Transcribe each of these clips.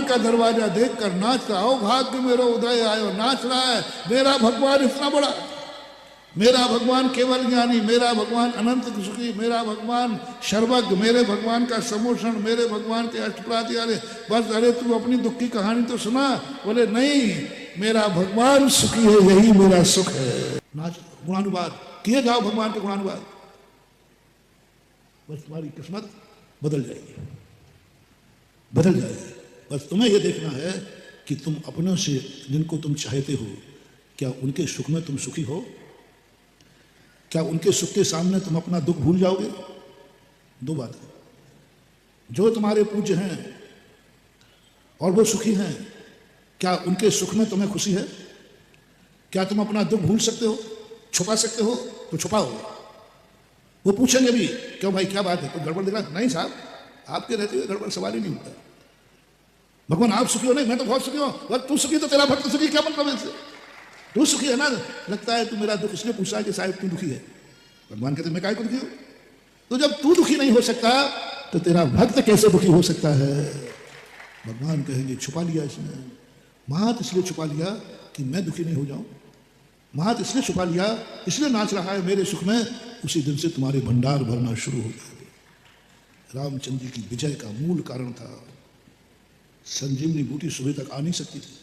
का दरवाजा देखकर नाच रहा हो, भाग्य मेरा उदय आयो, नाच रहा है। मेरा भगवान इतना बड़ा, मेरा भगवान केवल ज्ञानी, मेरा भगवान अनंत सुखी, मेरा भगवान सर्वज्ञ, मेरे भगवान का समोषण, मेरे भगवान के अष्टप्राति। अरे बस, अरे तू अपनी दुख की कहानी तो सुना। बोले नहीं, मेरा भगवान सुखी है, यही मेरा सुख है। नाच, गुणानुवाद किए जाओ भगवान के गुणानुवाद, बस तुम्हारी किस्मत बदल जाएगी, बदल जाएगी। बस तुम्हें यह देखना है कि तुम अपनों से जिनको तुम चाहते हो, क्या उनके सुख में तुम सुखी हो? क्या उनके सुख के सामने तुम अपना दुख भूल जाओगे? दो बातें, जो तुम्हारे पूज्य हैं और वो सुखी हैं, क्या उनके सुख में तुम्हें खुशी है? क्या तुम अपना दुख भूल सकते हो, छुपा सकते हो? तो छुपाओ। वो पूछेंगे भी, क्यों भाई क्या बात है, कुछ गड़बड़ दिख रहा? नहीं साहब, आपके रहते हुए गड़बड़ सवाल ही नहीं होता। भगवान आप सुखी हो? नहीं, मैं तो बहुत सुखी हूं। तू सुखी तो तेरा भक्त सुखी, क्या मतलब इससे? तू सुखी है ना, लगता है तू मेरा दुख इसलिए पूछा है कि साहब तू दुखी है। भगवान कहते मैं काय को दुखी हूं? तो जब तू दुखी नहीं हो सकता तो तेरा भक्त कैसे दुखी हो सकता है? भगवान कहेंगे छुपा लिया इसने, मात इसलिए छुपा लिया कि मैं दुखी नहीं हो जाऊं, मात इसलिए छुपा लिया, इसलिए नाच रहा है मेरे सुख में। उसी दिन से तुम्हारे भंडार भरना शुरू हो गए। रामचंद्र जी की विजय का मूल कारण था, संजीवनी बूटी सुबह तक आ नहीं सकती थी,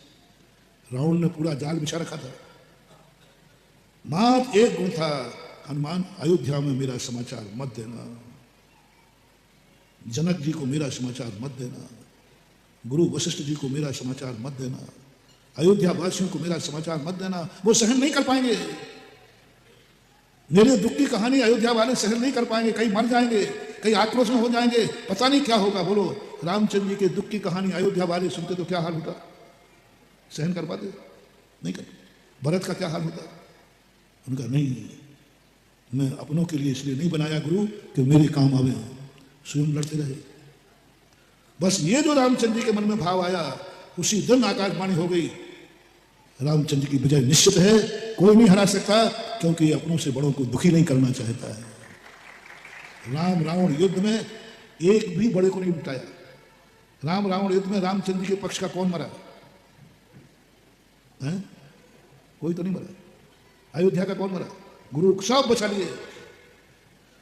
रावण ने पूरा जाल बिछा रखा था। मात्र एक गुण था, हनुमान अयोध्या में मेरा समाचार मत देना, जनक जी को मेरा समाचार मत देना, गुरु वशिष्ठ जी को मेरा समाचार मत देना, अयोध्या वासियों को मेरा समाचार मत देना। वो सहन नहीं कर पाएंगे, मेरे दुख की कहानी अयोध्या वाले सहन नहीं कर पाएंगे, कहीं मर जाएंगे, कहीं आक्रोश में हो जाएंगे, पता नहीं क्या होगा। बोलो, रामचंद्र जी के दुख की कहानी अयोध्या वाले सुनते तो क्या हाल होता? सहन कर पाते? नहीं कर। भरत का क्या हाल होता? उनका नहीं, मैं अपनों के लिए इसलिए नहीं बनाया गुरु कि मेरे काम आवे, स्वयं लड़ते रहे। बस ये जो रामचंद्र जी के मन में भाव आया, उसी दिन आकाशवाणी हो गई, रामचंद्र की विजय निश्चित है, कोई नहीं हरा सकता, क्योंकि अपनों से बड़ों को दुखी नहीं करना चाहता है। राम रावण युद्ध में एक भी बड़े को नहीं लुटाया। राम रावण युद्ध में रामचंद्र जी के पक्ष का कौन मरा है? कोई तो नहीं मरा। अयोध्या का कौन मरा? गुरु सब बचा लिए।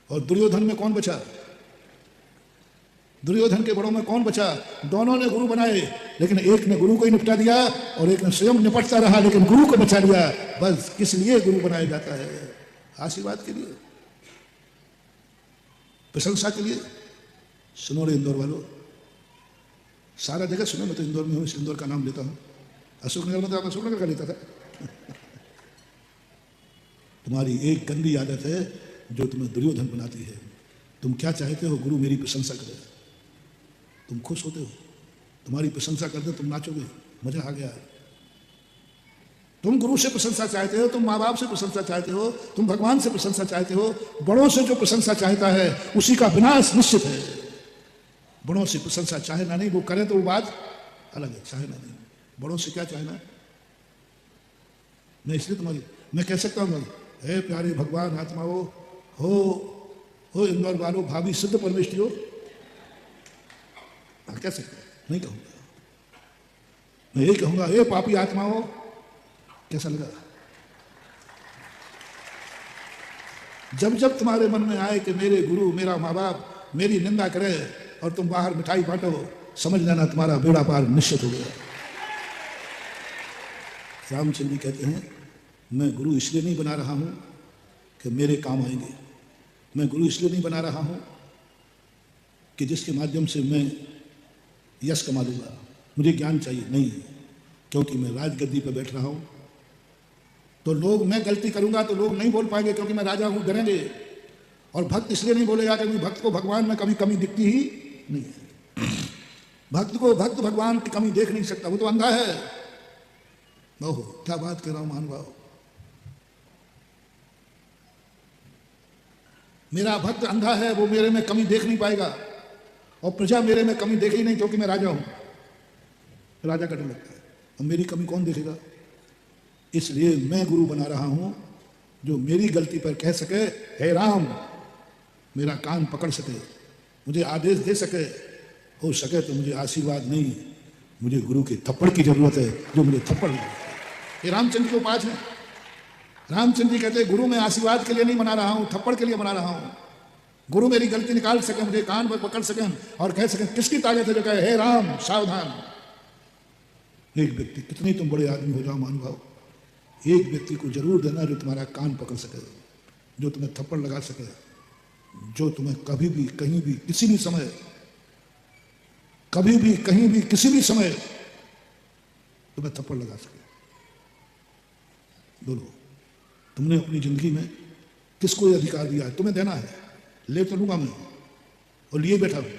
और दुर्योधन में कौन बचा? दुर्योधन के बड़ों में कौन बचा? दोनों ने गुरु बनाए, लेकिन एक ने गुरु को ही निपटा दिया और एक ने स्वयं निपटता रहा, लेकिन गुरु को बचा लिया। बस किस लिए गुरु बनाया जाता है? आशीर्वाद के लिए, प्रशंसा के लिए। सुनो रे इंदौर वालों, सारा जगह सुनो, मैं तो इंदौर में हूं, इस इंदौर का नाम लेता हूं। अशोकनगर में तो आप अशोकनगर का लेता था। तुम्हारी एक गंदी आदत है जो तुम्हें दुर्योधन बनाती है। तुम क्या चाहते हो? गुरु मेरी प्रशंसा करे, तुम खुश होते हो, तुम्हारी प्रशंसा करते तुम नाचोगे, मजा आ गया। तुम गुरु से प्रशंसा चाहते हो, तुम माँ बाप से प्रशंसा चाहते हो, तुम भगवान से प्रशंसा चाहते हो। बड़ों से जो प्रशंसा चाहता है उसी का विनाश निश्चित है। बड़ों से प्रशंसा चाहना नहीं, वो करें तो वो बात अलग है, चाहना नहीं। बड़ों से क्या चाहना? मैं इसलिए तुम्हारी, मैं कह सकता हूँ, हे प्यारे भगवान आत्माओं, हो इंदौर वालों, भाभी सिद्ध परमेष्ठी हो, कह सकते? नहीं कहूंगा। मैं यही कहूंगा, हे पापी आत्माओं। कैसा लगा? जब जब तुम्हारे मन में आए कि मेरे गुरु, मेरा माँ बाप मेरी निंदा करे और तुम बाहर मिठाई बांटो, समझ लेना तुम्हारा बेड़ा पार निश्चित हो गया। रामचंद्र जी कहते हैं, मैं गुरु इसलिए नहीं बना रहा हूं कि मेरे काम आएंगे, मैं गुरु इसलिए नहीं बना रहा हूं कि जिसके माध्यम से मैं यश कमा लूंगा, मुझे ज्ञान चाहिए, नहीं। क्योंकि मैं राजगद्दी पर बैठ रहा हूं तो लोग, मैं गलती करूंगा तो लोग नहीं बोल पाएंगे क्योंकि मैं राजा हूं, डरेंगे। और भक्त इसलिए नहीं बोलेगा क्योंकि भक्त को भगवान में कभी कमी दिखती ही नहीं है। भक्त को भक्त भगवान की कमी देख नहीं सकता, वो तो अंधा है। ओहो, क्या बात कर रहा हूं महानुभाव। मेरा भक्त अंधा है, वो मेरे में कमी देख नहीं पाएगा, और प्रजा मेरे में कमी देखे ही नहीं क्योंकि मैं राजा हूं। राजा का डर लगता है, अब मेरी कमी कौन देखेगा? इसलिए मैं गुरु बना रहा हूं जो मेरी गलती पर कह सके, हे राम, मेरा कान पकड़ सके, मुझे आदेश दे सके, हो सके तो मुझे आशीर्वाद नहीं, मुझे गुरु के थप्पड़ की जरूरत है, जो मुझे थप्पड़ लगे। ये रामचंद्र के उपाय हैं। रामचंद्र जी कहते हैं गुरु मैं आशीर्वाद के लिए नहीं बना रहा हूं, थप्पड़ के लिए बना रहा हूं। गुरु मेरी गलती निकाल सके, मुझे कान पर पकड़ सकें और कह सकें किसकी ताकत है जो कहे हे राम सावधान। एक व्यक्ति, कितने तुम बड़े आदमी हो जाओ महानुभाव, एक व्यक्ति को जरूर देना जो तुम्हारा कान पकड़ सके, जो तुम्हें थप्पड़ लगा सके, जो तुम्हें कभी भी कहीं भी किसी भी समय, कभी भी कहीं भी किसी भी समय तुम्हें थप्पड़ लगा सके। बोलो तुमने अपनी जिंदगी में किसको ये अधिकार दिया है? तुम्हें देना है, ले तो लूंगा मैं और लिए बैठा हूं,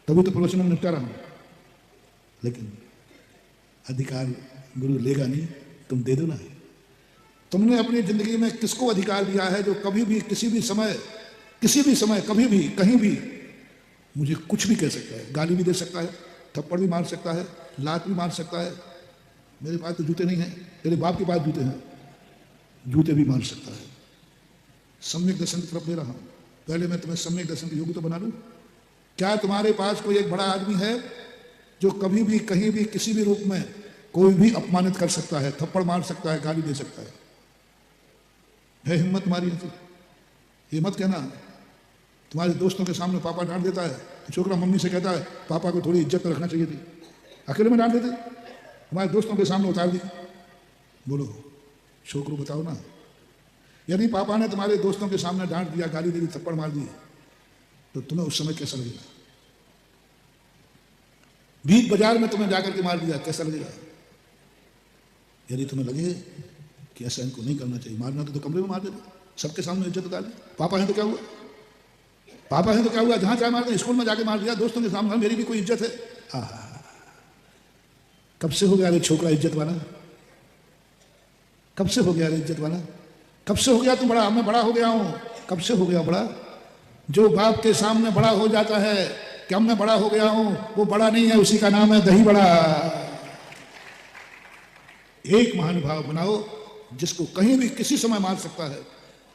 तभी तो प्रवचन में निपटा रहा हूं, लेकिन अधिकार गुरु लेगा नहीं, तुम दे दो ना। तुमने अपनी जिंदगी में किसको अधिकार दिया है जो कभी भी किसी भी समय कभी भी कहीं भी मुझे कुछ भी कह सकता है, गाली भी दे सकता है, थप्पड़ भी मार सकता है, लात भी मार सकता है। मेरे पास तो जूते नहीं हैं, तेरे बाप के पास जूते हैं, जूते भी मार सकता है। सम्यक दर्शन की तरफ ले रहा हूं, पहले मैं तुम्हें सम्यक दर्शन के योग्य तो बना लूं। क्या तुम्हारे पास कोई एक बड़ा आदमी है जो कभी भी कहीं भी किसी भी रूप में कोई भी अपमानित कर सकता है, थप्पड़ मार सकता है, गाली दे सकता है हिम्मत तुम्हारी? ये मत कहना तुम्हारे दोस्तों के सामने पापा डांट देता है, छोकरा मम्मी से कहता है पापा को थोड़ी इज्जत रखना चाहिए थी, अकेले में डांट देते, तुम्हारे दोस्तों के सामने उतार दी। बोलो छोकरो बताओ ना, यदि पापा ने तुम्हारे दोस्तों के सामने डांट दिया, गाली दे दी, थप्पड़ मार दी, तो तुम्हें उस समय कैसा लगेगा? बीच बाजार में तुम्हें जाकर के मार दिया, कैसा लगेगा? यदि तुम्हें लगे कि ऐसा इनको नहीं करना चाहिए, मारना तो कमरे में मार देते, सबके सामने इज्जत उतार दी। पापा है तो क्या हुआ, पापा है तो क्या हुआ, जहां चाहे मार दे, स्कूल में जाके मार दिया, दोस्तों के सामने मेरी भी कोई इज्जत है। कब से हो गया अरे छोकरा इज्जत वाला, कब से हो गया अरे इज्जत वाला, कब से हो गया तुम बड़ा? मैं बड़ा हो गया हूं, कब से हो गया बड़ा? जो बाप के सामने बड़ा हो जाता है कि अब मैं बड़ा हो गया हूं, वो बड़ा नहीं है, उसी का नाम है दही बड़ा। एक महानुभाव बनाओ जिसको कहीं भी किसी समय मार सकता है,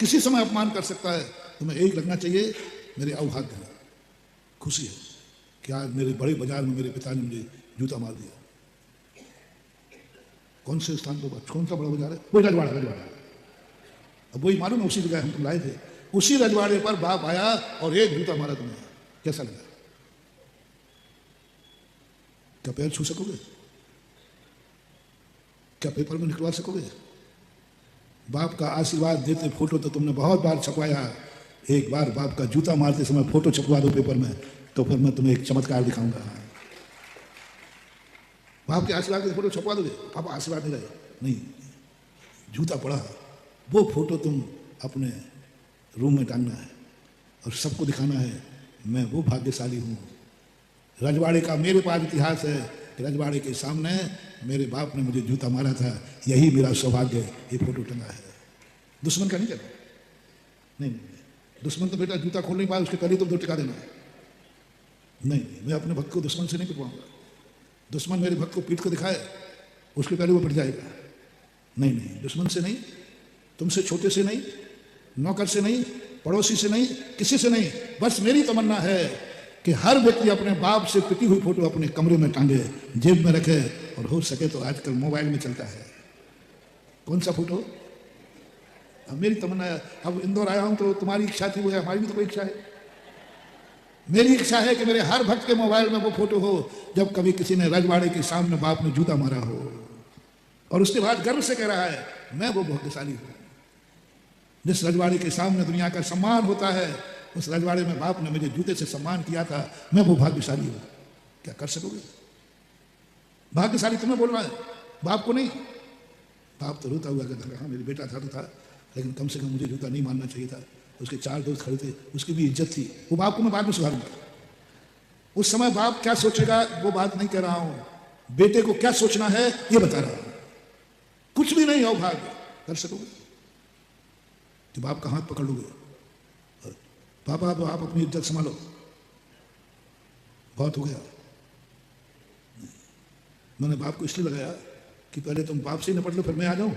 किसी समय अपमान कर सकता है। तुम्हें एक लगना चाहिए मेरे अवभाग्य है, खुशी है कि आज मेरे बड़े बाजार में मेरे पिता ने मुझे जूता मार दिया। कौन से स्थान पर, कौन सा बड़ा बाजार है? वही रजवाड़ा, रजवाड़ा। अब वही मालूम है, उसी जगह हम तुम लाए थे, उसी रजवाड़े पर बाप आया और एक जूता मारा तुम्हें। कैसा लगा? क्या पैर छू सकोगे? क्या पेपर में निकलवा सकोगे? बाप का आशीर्वाद देते फोटो तो तुमने बहुत बार छपवाया, एक बार बाप का जूता मारते समय फोटो छपवा दो पेपर में, तो फिर मैं तुम्हें एक चमत्कार दिखाऊंगा। बाप के आशीर्वाद के फोटो छपवा दोगे? पापा आशीर्वाद नहीं रहे, नहीं, जूता पड़ा, वो फोटो तुम अपने रूम में टांगना है और सबको दिखाना है मैं वो भाग्यशाली हूँ। रजवाड़े का मेरे पास इतिहास है, रजवाड़े के सामने मेरे बाप ने मुझे जूता मारा था, यही मेरा सौभाग्य है, ये फोटो टंगा है। दुश्मन का नहीं कहना, नहीं, दुश्मन तो बेटा जूता खोल नहीं पाया, उसके पहले तो दो टिका देना है। नहीं, मैं अपने भक्त को दुश्मन से नहीं पिटवाऊंगा। दुश्मन मेरे भक्त को पीट को दिखाए, उसके पहले वो पिट जाएगा। नहीं नहीं, दुश्मन से नहीं, तुमसे छोटे से नहीं, नौकर से नहीं, पड़ोसी से नहीं, किसी से नहीं, बस मेरी तमन्ना है कि हर व्यक्ति अपने बाप से पिटी हुई फोटो अपने कमरे में टांगे, जेब में रखे, और हो सके तो आजकल मोबाइल में चलता है। कौन सा फोटो? अब मेरी तमन्ना है, अब इंदौर आया हूं तो तुम्हारी इच्छा थी, वो है, हमारी भी तो कोई इच्छा है। मेरी इच्छा है कि मेरे हर भक्त के मोबाइल में वो फोटो हो जब कभी किसी ने रजवाड़े के सामने बाप ने जूता मारा हो और उसके बाद गर्व से कह रहा है मैं वो भाग्यशाली हूं। जिस रजवाड़े के सामने दुनिया का सम्मान होता है, उस रजवाड़े में बाप ने मुझे जूते से सम्मान किया था, मैं वो भाग्यशाली हूं। क्या कर सकोगे? भाग्यशाली तुम्हें बोलना है, बाप को नहीं। बाप तो रोता हुआ कहता हाँ मेरे बेटा था तो था, लेकिन कम से कम मुझे जूता नहीं मारना चाहिए था। उसके 4 दोस्त खड़े थे, उसकी भी इज्जत थी। वो बाप को मैं बाद में सुधारूंगा। उस समय बाप क्या सोचेगा वो बात नहीं कह रहा हूं, बेटे को क्या सोचना है ये बता रहा हूं। कुछ भी नहीं हो भाग्य कर सकोगे तो बाप का हाथ पकड़ लोगे, पापा तो आप अपनी इज्जत संभालो, बहुत हो गया। मैंने बाप को इसलिए लगाया कि पहले तुम बाप से ही निपट लो, फिर मैं आ जाऊं।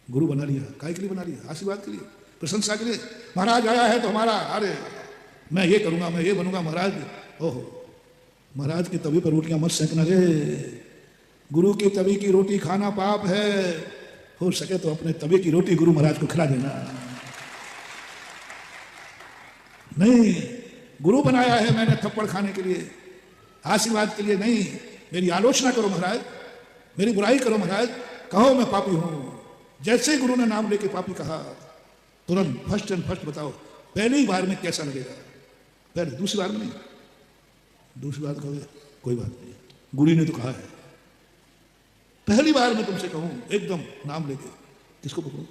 गुरु बना लिया, काय के लिए बना लिया? आशीर्वाद के लिए, प्रशंसा के लिए। महाराज आया है तो हमारा, अरे मैं ये करूंगा, मैं ये बनूंगा महाराज। ओहो, महाराज की तवी पर रोटियां मत सेकना रे, गुरु की तवी की रोटी खाना पाप है। हो सके तो अपने तवे की रोटी गुरु महाराज को खिला देना। नहीं, गुरु बनाया है मैंने थप्पड़ खाने के लिए, आशीर्वाद के लिए नहीं। मेरी आलोचना करो महाराज, मेरी बुराई करो महाराज, कहो मैं पापी हूं। जैसे ही गुरु ने नाम लेके पापी कहा, तुरंत फर्स्ट एंड फर्स्ट बताओ पहली बार में कैसा लगेगा? पहले, दूसरी बार में नहीं। दूसरी बार कहोगे कोई बात नहीं, गुरु ने तो कहा है। पहली बार मैं तुमसे कहूं एकदम नाम लेके, किसको पकड़ो?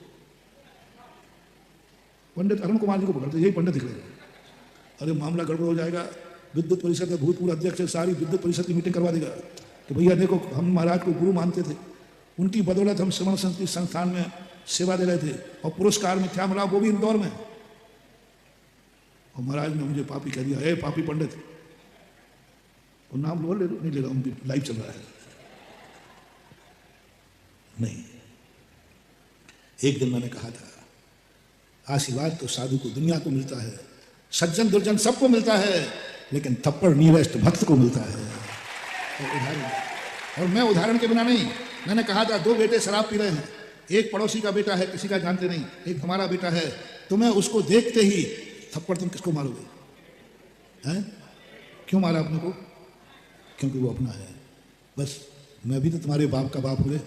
पंडित अरुण कुमार जी को पकड़ते, यही पंडित दिख रहे हैं। अरे मामला गड़बड़ हो जाएगा, विद्युत परिषद का भूतपूर्व अध्यक्ष है, सारी विद्युत परिषद की मीटिंग करवा देगा कि भैया देखो हम महाराज को गुरु मानते थे, उनकी बदौलत हम श्रवण संस्कृति संस्थान में सेवा दे रहे थे और पुरस्कार में क्या मिला, वो भी इंदौर में। और महाराज ने मुझे पापी कह दिया, ए पापी पंडित। और नाम लो, ले लो, नहीं ले रहा हूँ, लाइव चल रहा है। नहीं, एक दिन मैंने कहा था आशीर्वाद तो साधु को दुनिया को मिलता है, सज्जन दुर्जन सबको मिलता है, लेकिन थप्पड़ नीरस्त भक्त को मिलता है। और मैं उदाहरण के बिना नहीं, मैंने कहा था 2 बेटे शराब पी रहे हैं, एक पड़ोसी का बेटा है, किसी का जानते नहीं, एक हमारा बेटा है, तो मैं उसको देखते ही थप्पड़ तुम किसको मारोगे? हैं? क्यों मारा अपने को? क्योंकि वो अपना है। बस मैं भी तो तुम्हारे बाप का बाप हुए।